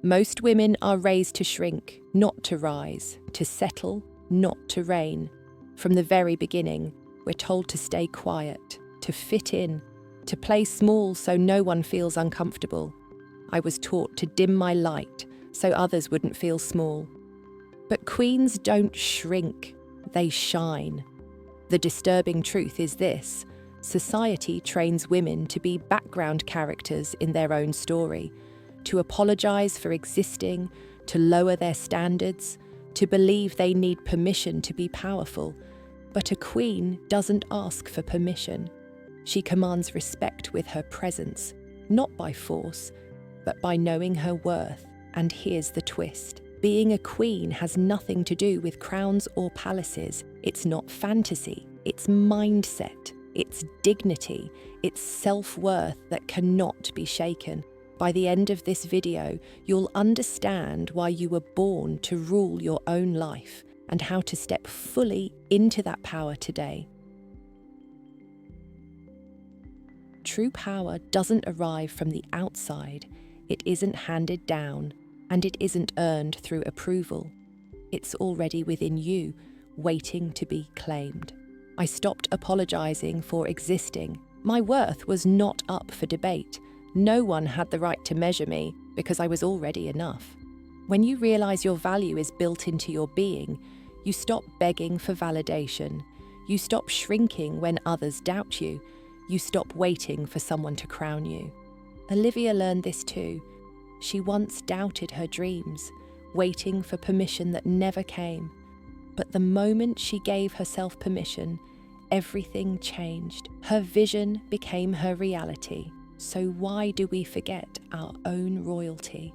Most women are raised to shrink, not to rise, to settle, not to reign. From the very beginning, we're told to stay quiet, to fit in, to play small so no one feels uncomfortable. I was taught to dim my light so others wouldn't feel small. But queens don't shrink, they shine. The disturbing truth is this: society trains women to be background characters in their own story, to apologize for existing, to lower their standards, to believe they need permission to be powerful. But a queen doesn't ask for permission. She commands respect with her presence, not by force, but by knowing her worth. And here's the twist: being a queen has nothing to do with crowns or palaces. It's not fantasy, it's mindset, it's dignity, it's self-worth that cannot be shaken. By the end of this video, you'll understand why you were born to rule your own life and how to step fully into that power today. True power doesn't arrive from the outside, it isn't handed down, and it isn't earned through approval. It's already within you, waiting to be claimed. I stopped apologizing for existing. My worth was not up for debate. No one had the right to measure me because I was already enough. When you realize your value is built into your being, you stop begging for validation. You stop shrinking when others doubt you. You stop waiting for someone to crown you. Olivia learned this too. She once doubted her dreams, waiting for permission that never came. But the moment she gave herself permission, everything changed. Her vision became her reality. So why do we forget our own royalty?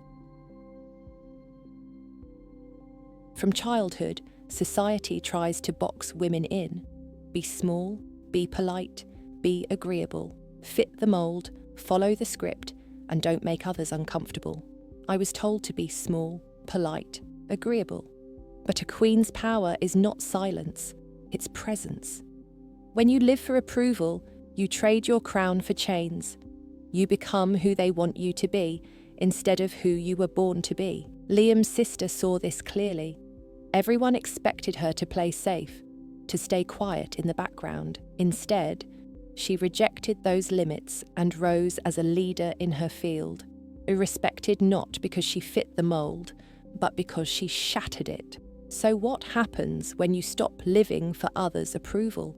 From childhood, society tries to box women in. Be small, be polite, be agreeable, fit the mold, follow the script, and don't make others uncomfortable. I was told to be small, polite, agreeable. But a queen's power is not silence, it's presence. When you live for approval, you trade your crown for chains. You become who they want you to be, instead of who you were born to be. Liam's sister saw this clearly. Everyone expected her to play safe, to stay quiet in the background. Instead, she rejected those limits and rose as a leader in her field, respected not because she fit the mold, but because she shattered it. So what happens when you stop living for others' approval?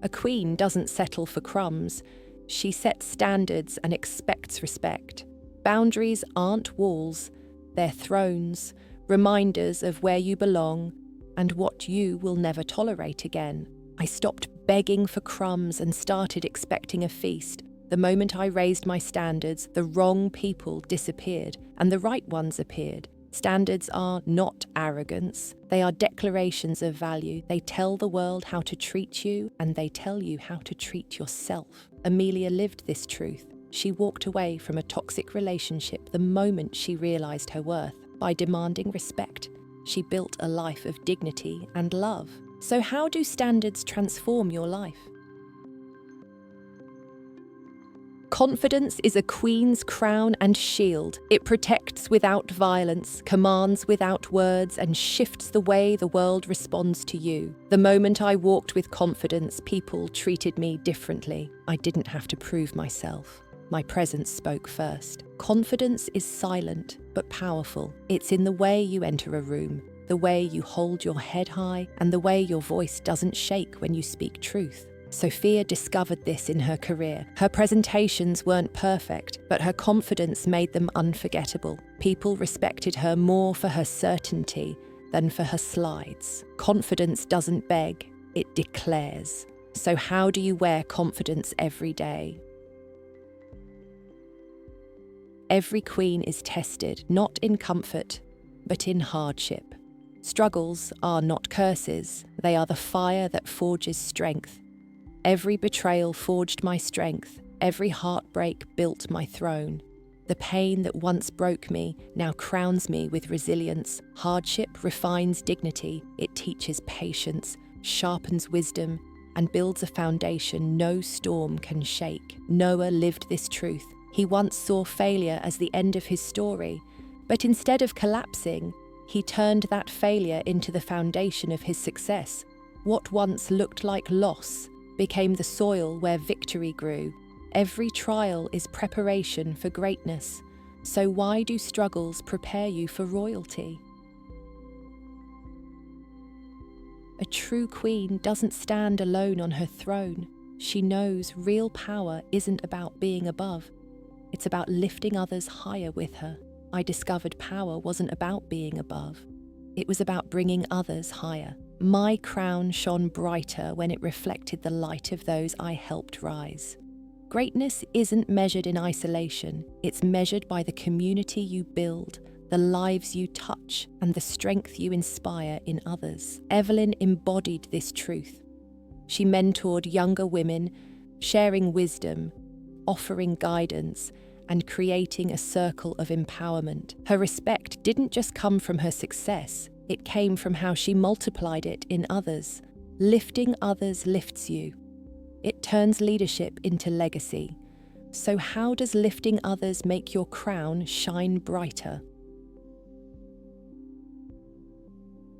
A queen doesn't settle for crumbs. She sets standards and expects respect. Boundaries aren't walls, they're thrones, reminders of where you belong and what you will never tolerate again. I stopped begging for crumbs and started expecting a feast. The moment I raised my standards, the wrong people disappeared and the right ones appeared. Standards are not arrogance. They are declarations of value. They tell the world how to treat you, and they tell you how to treat yourself. Amelia lived this truth. She walked away from a toxic relationship the moment she realized her worth. By demanding respect, she built a life of dignity and love. So how do standards transform your life? Confidence is a queen's crown and shield. It protects without violence, commands without words, and shifts the way the world responds to you. The moment I walked with confidence, people treated me differently. I didn't have to prove myself. My presence spoke first. Confidence is silent, but powerful. It's in the way you enter a room, the way you hold your head high, and the way your voice doesn't shake when you speak truth. Sophia discovered this in her career. Her presentations weren't perfect, but her confidence made them unforgettable. People respected her more for her certainty than for her slides. Confidence doesn't beg, it declares. So how do you wear confidence every day? Every queen is tested, not in comfort, but in hardship. Struggles are not curses, they are the fire that forges strength. Every betrayal forged my strength, every heartbreak built my throne. The pain that once broke me now crowns me with resilience. Hardship refines dignity, it teaches patience, sharpens wisdom, and builds a foundation no storm can shake. Noah lived this truth. He once saw failure as the end of his story, but instead of collapsing, he turned that failure into the foundation of his success. What once looked like loss became the soil where victory grew. Every trial is preparation for greatness. So why do struggles prepare you for royalty? A true queen doesn't stand alone on her throne. She knows real power isn't about being above. It's about lifting others higher with her. I discovered power wasn't about being above. It was about bringing others higher. My crown shone brighter when it reflected the light of those I helped rise. Greatness isn't measured in isolation. It's measured by the community you build, the lives you touch, and the strength you inspire in others. Evelyn embodied this truth. She mentored younger women, sharing wisdom, offering guidance, and creating a circle of empowerment. Her respect didn't just come from her success, it came from how she multiplied it in others. Lifting others lifts you. It turns leadership into legacy. So how does lifting others make your crown shine brighter?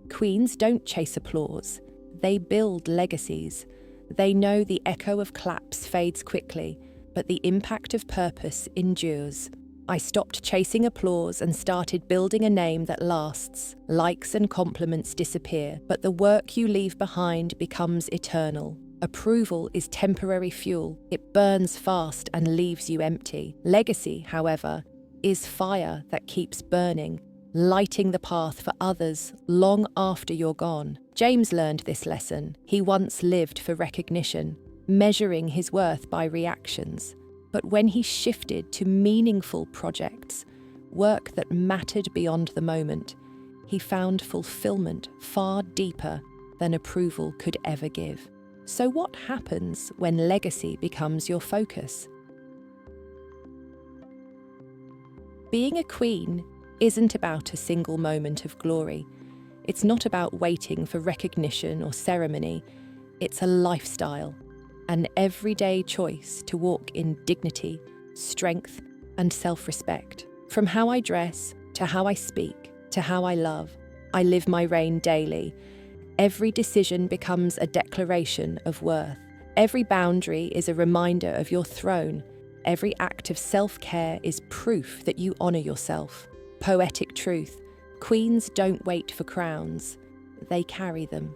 Queens don't chase applause. They build legacies. They know the echo of claps fades quickly, but the impact of purpose endures. I stopped chasing applause and started building a name that lasts. Likes and compliments disappear, but the work you leave behind becomes eternal. Approval is temporary fuel. It burns fast and leaves you empty. Legacy, however, is fire that keeps burning, lighting the path for others long after you're gone. James learned this lesson. He once lived for recognition, measuring his worth by reactions. But when he shifted to meaningful projects, work that mattered beyond the moment, he found fulfillment far deeper than approval could ever give. So what happens when legacy becomes your focus? Being a queen isn't about a single moment of glory. It's not about waiting for recognition or ceremony. It's a lifestyle, an everyday choice to walk in dignity, strength, and self-respect. From how I dress, to how I speak, to how I love, I live my reign daily. Every decision becomes a declaration of worth. Every boundary is a reminder of your throne. Every act of self-care is proof that you honor yourself. Poetic truth: queens don't wait for crowns, they carry them.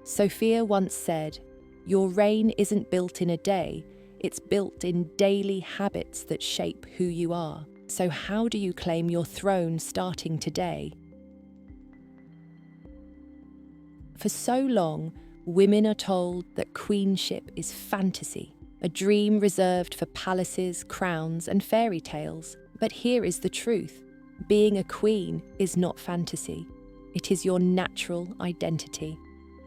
Sophia once said, "Your reign isn't built in a day, it's built in daily habits that shape who you are." So how do you claim your throne starting today? For so long, women are told that queenship is fantasy, a dream reserved for palaces, crowns, and fairy tales. But here is the truth. Being a queen is not fantasy. It is your natural identity.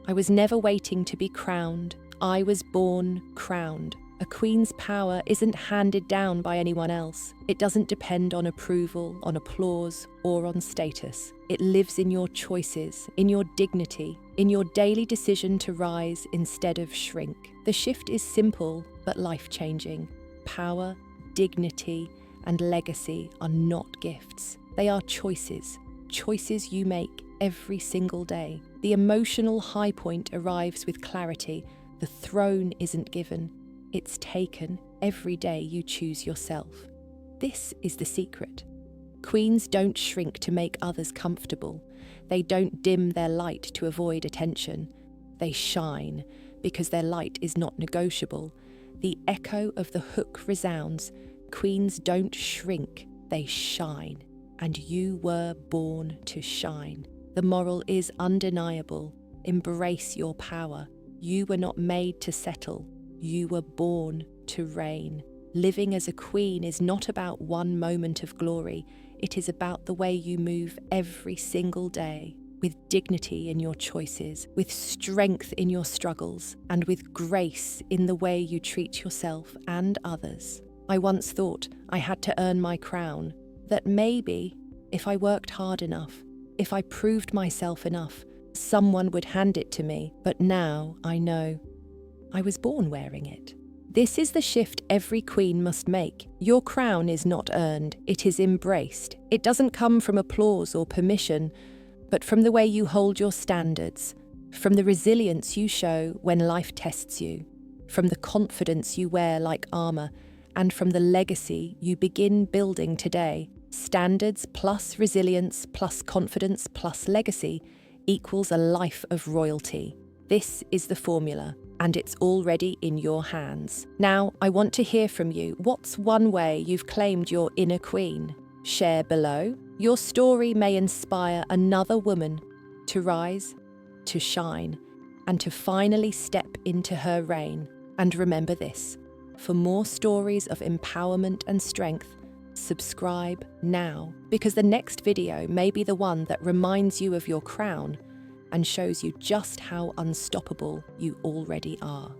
I was never waiting to be crowned. I was born crowned. A queen's power isn't handed down by anyone else. It doesn't depend on approval, on applause, or on status. It lives in your choices, in your dignity, in your daily decision to rise instead of shrink. The shift is simple but life-changing. Power, dignity, and legacy are not gifts. They are choices. Choices you make every single day. The emotional high point arrives with clarity. The throne isn't given. It's taken every day you choose yourself. This is the secret. Queens don't shrink to make others comfortable. They don't dim their light to avoid attention. They shine because their light is not negotiable. The echo of the hook resounds. Queens don't shrink, they shine. And you were born to shine. The moral is undeniable. Embrace your power. You were not made to settle. You were born to reign. Living as a queen is not about one moment of glory. It is about the way you move every single day, with dignity in your choices, with strength in your struggles, and with grace in the way you treat yourself and others. I once thought I had to earn my crown, that maybe, if I worked hard enough, if I proved myself enough, someone would hand it to me. But now I know I was born wearing it. This is the shift every queen must make. Your crown is not earned, it is embraced. It doesn't come from applause or permission, but from the way you hold your standards, from the resilience you show when life tests you, from the confidence you wear like armor, and from the legacy you begin building today. Standards plus resilience plus confidence plus legacy equals a life of royalty. This is the formula, and it's already in your hands. Now, I want to hear from you. What's one way you've claimed your inner queen? Share below. Your story may inspire another woman to rise, to shine, and to finally step into her reign. And remember this, for more stories of empowerment and strength, subscribe now, because the next video may be the one that reminds you of your crown and shows you just how unstoppable you already are.